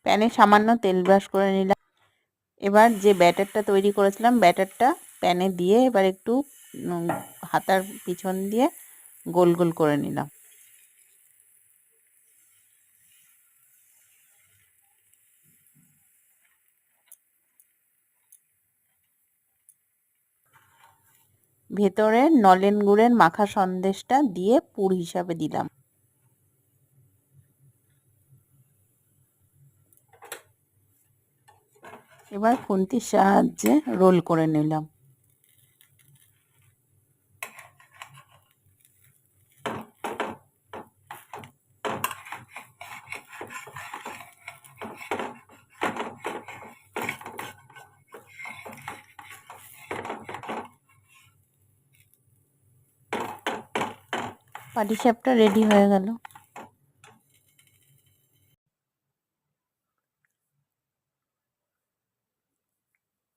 প্যানে সামান্য তেল ব্রাশ করে নিলাম। এবার যে ব্যাটারটা তৈরি করেছিলাম ব্যাটারটা প্যানে দিয়ে এবার একটু হাতার পিছন দিয়ে গোল গোল করে নিলাম। ভেতরে নলেন গুড়ের মাখা সন্দেশটা দিয়ে পুর হিসাবে দিলাম। এবার খুন্তির সাহায্যে রোল করে নিলাম। পাটিসাপটা রেডি হয়ে গেল।